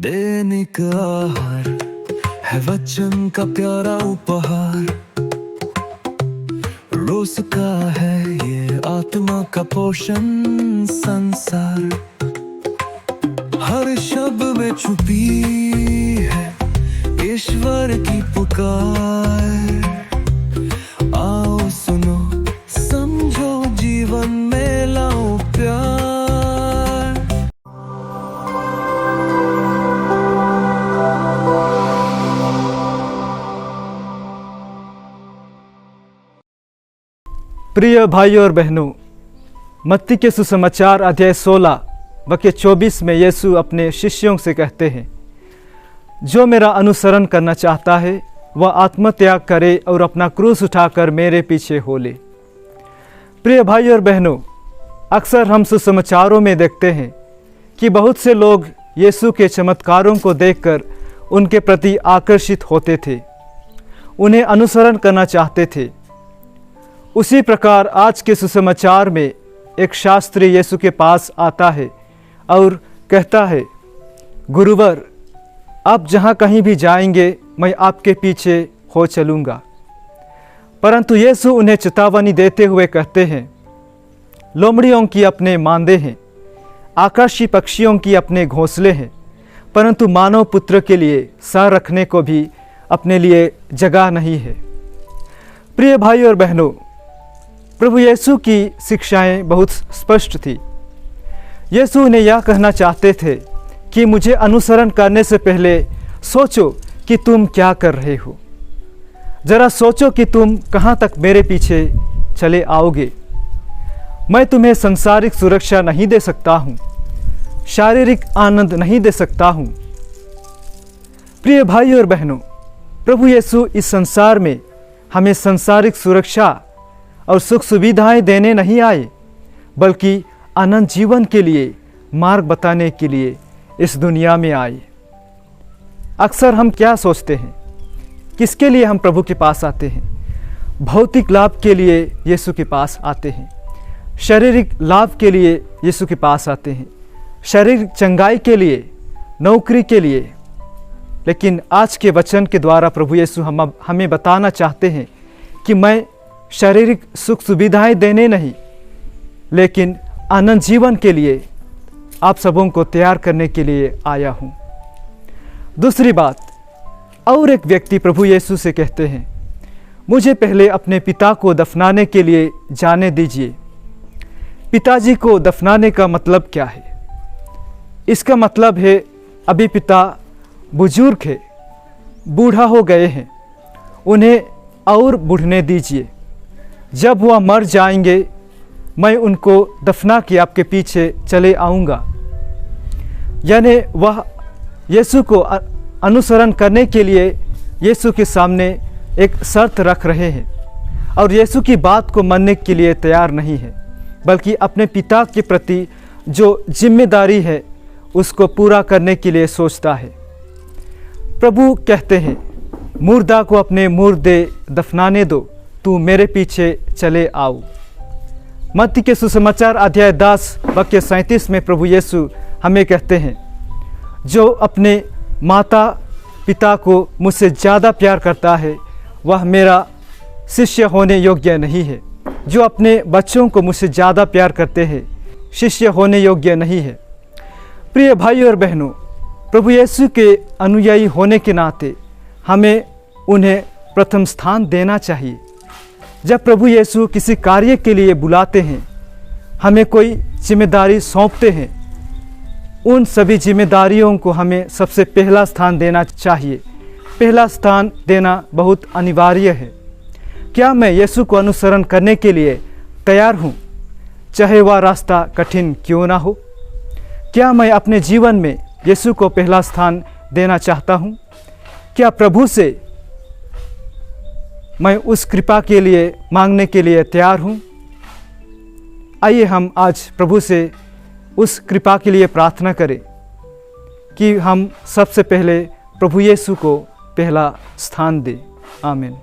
दैनिक आहार है वचन का प्यारा उपहार। रोज का है ये आत्मा का पोषण संसार। हर शब्द में छुपी है ईश्वर की पुकार। आओ सुनो समझो जीवन में लाओ प्यार। प्रिय भाइयों और बहनों, मत्ती के सुसमाचार अध्याय 16 वाक्य 24 में यीशु अपने शिष्यों से कहते हैं, जो मेरा अनुसरण करना चाहता है वह आत्मत्याग करे और अपना क्रूस उठाकर मेरे पीछे हो ले। प्रिय भाइयों और बहनों, अक्सर हम सुसमाचारों में देखते हैं कि बहुत से लोग यीशु के चमत्कारों को देखकर उनके प्रति आकर्षित होते थे, उन्हें अनुसरण करना चाहते थे। उसी प्रकार आज के सुसमाचार में एक शास्त्री यीशु के पास आता है और कहता है, गुरुवर, आप जहाँ कहीं भी जाएंगे मैं आपके पीछे हो चलूँगा। परंतु यीशु उन्हें चेतावनी देते हुए कहते हैं, लोमड़ियों की अपने मांदे हैं, आकाशी पक्षियों की अपने घोंसले हैं, परंतु मानव पुत्र के लिए सह रखने को भी अपने लिए जगह नहीं है। प्रिय भाई और बहनों, प्रभु यीशु की शिक्षाएं बहुत स्पष्ट थी। यीशु उन्हें यह कहना चाहते थे कि मुझे अनुसरण करने से पहले सोचो कि तुम क्या कर रहे हो। जरा सोचो कि तुम कहाँ तक मेरे पीछे चले आओगे। मैं तुम्हें सांसारिक सुरक्षा नहीं दे सकता हूँ, शारीरिक आनंद नहीं दे सकता हूँ। प्रिय भाई और बहनों, प्रभु यीशु इस संसार में हमें सांसारिक सुरक्षा और सुख सुविधाएं देने नहीं आए, बल्कि अनंत जीवन के लिए मार्ग बताने के लिए इस दुनिया में आए। अक्सर हम क्या सोचते हैं, किसके लिए हम प्रभु के पास आते हैं? भौतिक लाभ के लिए यीशु के पास आते हैं, शारीरिक लाभ के लिए यीशु के पास आते हैं, शारीरिक चंगाई के लिए, नौकरी के लिए। लेकिन आज के वचन के द्वारा प्रभु यीशु हमें बताना चाहते हैं कि मैं शारीरिक सुख सुविधाएं देने नहीं, लेकिन अनंत जीवन के लिए आप सबों को तैयार करने के लिए आया हूँ। दूसरी बात, और एक व्यक्ति प्रभु यीशु से कहते हैं, मुझे पहले अपने पिता को दफनाने के लिए जाने दीजिए। पिताजी को दफनाने का मतलब क्या है? इसका मतलब है अभी पिता बुजुर्ग है, बूढ़ा हो गए हैं, उन्हें और बढ़ने दीजिए। जब वह मर जाएंगे मैं उनको दफना के आपके पीछे चले आऊँगा। यानी वह यीशु को अनुसरण करने के लिए यीशु के सामने एक शर्त रख रहे हैं और यीशु की बात को मानने के लिए तैयार नहीं है, बल्कि अपने पिता के प्रति जो जिम्मेदारी है उसको पूरा करने के लिए सोचता है। प्रभु कहते हैं, मुर्दा को अपने मुर्दे दफनाने दो, तू मेरे पीछे चले आओ। मत्ती के सुसमाचार अध्याय 10 वाक्य 37 में प्रभु यीशु हमें कहते हैं, जो अपने माता पिता को मुझसे ज़्यादा प्यार करता है वह मेरा शिष्य होने योग्य नहीं है। जो अपने बच्चों को मुझसे ज़्यादा प्यार करते हैं शिष्य होने योग्य नहीं है। प्रिय भाई और बहनों, प्रभु यीशु के अनुयायी होने के नाते हमें उन्हें प्रथम स्थान देना चाहिए। जब प्रभु यीशु किसी कार्य के लिए बुलाते हैं, हमें कोई जिम्मेदारी सौंपते हैं, उन सभी जिम्मेदारियों को हमें सबसे पहला स्थान देना चाहिए। पहला स्थान देना बहुत अनिवार्य है। क्या मैं यीशु को अनुसरण करने के लिए तैयार हूँ, चाहे वह रास्ता कठिन क्यों ना हो? क्या मैं अपने जीवन में यीशु को पहला स्थान देना चाहता हूँ? क्या प्रभु से मैं उस कृपा के लिए मांगने के लिए तैयार हूँ? आइए हम आज प्रभु से उस कृपा के लिए प्रार्थना करें कि हम सबसे पहले प्रभु यीशु को पहला स्थान दें। आमीन।